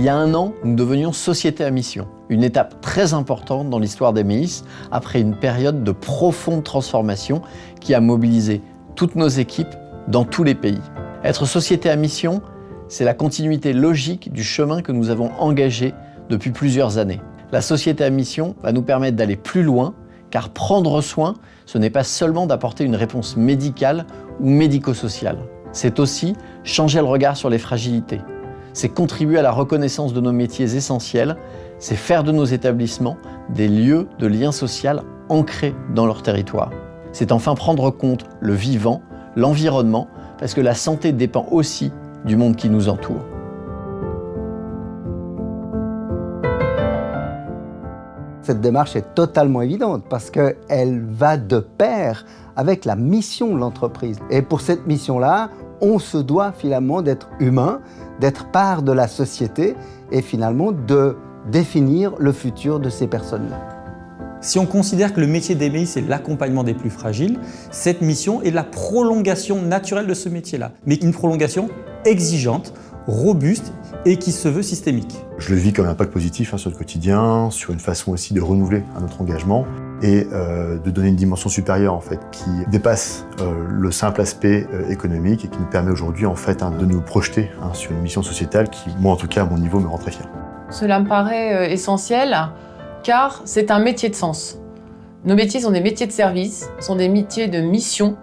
y a 1 an, nous devenions société à mission, une étape très importante dans l'histoire d'Emeis, après une période de profonde transformation qui a mobilisé toutes nos équipes dans tous les pays. Être société à mission, c'est la continuité logique du chemin que nous avons engagé depuis plusieurs années. La société à mission va nous permettre d'aller plus loin, car prendre soin, ce n'est pas seulement d'apporter une réponse médicale ou médico-sociale. C'est aussi changer le regard sur les fragilités. C'est contribuer à la reconnaissance de nos métiers essentiels, c'est faire de nos établissements des lieux de lien social ancrés dans leur territoire. C'est enfin prendre compte le vivant, l'environnement, parce que la santé dépend aussi du monde qui nous entoure. Cette démarche est totalement évidente parce qu'elle va de pair avec la mission de l'entreprise. Et pour cette mission-là, on se doit finalement d'être humain, d'être part de la société et finalement de définir le futur de ces personnes-là. Si on considère que le métier d'Emeis, c'est l'accompagnement des plus fragiles, cette mission est la prolongation naturelle de ce métier-là, mais une prolongation exigeante, robuste et qui se veut systémique. Je le vis comme un impact positif sur le quotidien, sur une façon aussi de renouveler notre engagement et de donner une dimension supérieure en fait, qui dépasse le simple aspect économique et qui nous permet aujourd'hui en fait, de nous projeter sur une mission sociétale qui, moi en tout cas à mon niveau, me rend très fier. Cela me paraît essentiel car c'est un métier de sens. Nos métiers sont des métiers de service, sont des métiers de mission.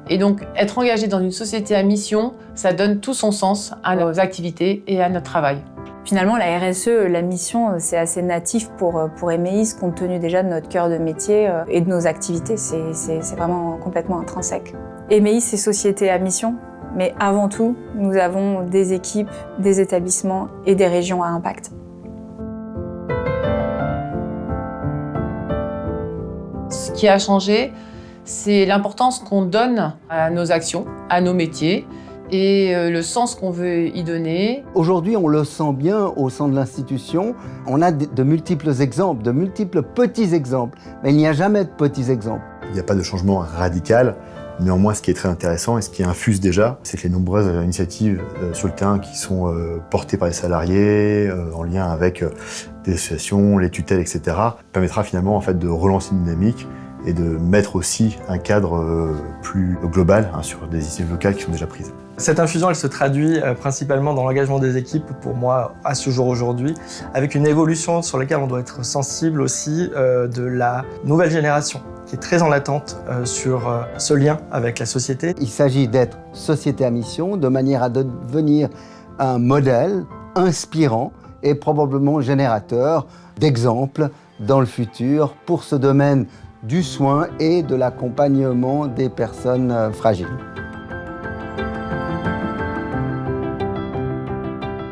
Et donc, être engagé dans une société à mission, ça donne tout son sens à nos activités et à notre travail. Finalement, la RSE, la mission, c'est assez natif pour Emeis, compte tenu déjà de notre cœur de métier et de nos activités. C'est vraiment complètement intrinsèque. Emeis, c'est société à mission, mais avant tout, nous avons des équipes, des établissements et des régions à impact. Ce qui a changé, c'est l'importance qu'on donne à nos actions, à nos métiers et le sens qu'on veut y donner. Aujourd'hui, on le sent bien au sein de l'institution. On a de multiples exemples, de multiples petits exemples, mais il n'y a jamais de petits exemples. Il n'y a pas de changement radical. Néanmoins, ce qui est très intéressant et ce qui infuse déjà, c'est que les nombreuses initiatives sur le terrain qui sont portées par les salariés, en lien avec des associations, les tutelles, etc., permettra finalement en fait, de relancer une dynamique et de mettre aussi un cadre plus global sur des initiatives locales qui sont déjà prises. Cette infusion, elle se traduit principalement dans l'engagement des équipes, pour moi, à ce jour aujourd'hui, avec une évolution sur laquelle on doit être sensible aussi de la nouvelle génération, qui est très en attente sur ce lien avec la société. Il s'agit d'être société à mission, de manière à devenir un modèle inspirant et probablement générateur d'exemples dans le futur pour ce domaine du soin et de l'accompagnement des personnes fragiles.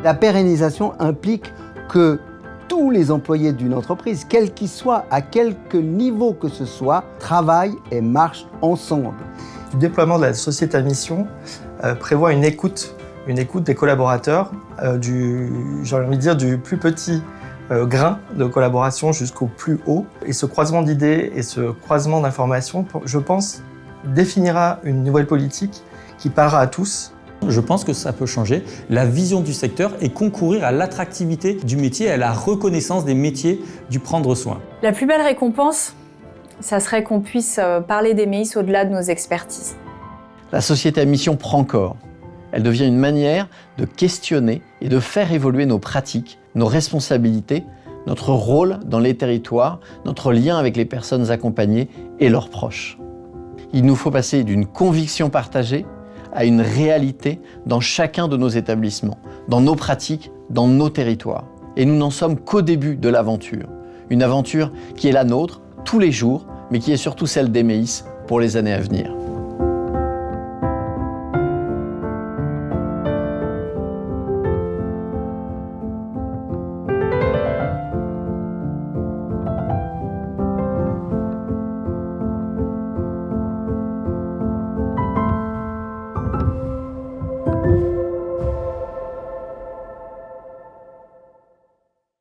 La pérennisation implique que tous les employés d'une entreprise, quel qu'ils soient, à quelque niveau que ce soit, travaillent et marchent ensemble. Le déploiement de la société à mission prévoit une écoute des collaborateurs, j'ai envie de dire, du plus petit grain de collaboration jusqu'au plus haut. Et ce croisement d'idées et ce croisement d'informations, je pense, définira une nouvelle politique qui parlera à tous. Je pense que ça peut changer la vision du secteur et concourir à l'attractivité du métier et à la reconnaissance des métiers du prendre soin. La plus belle récompense, ça serait qu'on puisse parler d'Emeis au-delà de nos expertises. La société à mission prend corps. Elle devient une manière de questionner et de faire évoluer nos pratiques, nos responsabilités, notre rôle dans les territoires, notre lien avec les personnes accompagnées et leurs proches. Il nous faut passer d'une conviction partagée à une réalité dans chacun de nos établissements, dans nos pratiques, dans nos territoires. Et nous n'en sommes qu'au début de l'aventure. Une aventure qui est la nôtre tous les jours, mais qui est surtout celle d'Emeis pour les années à venir.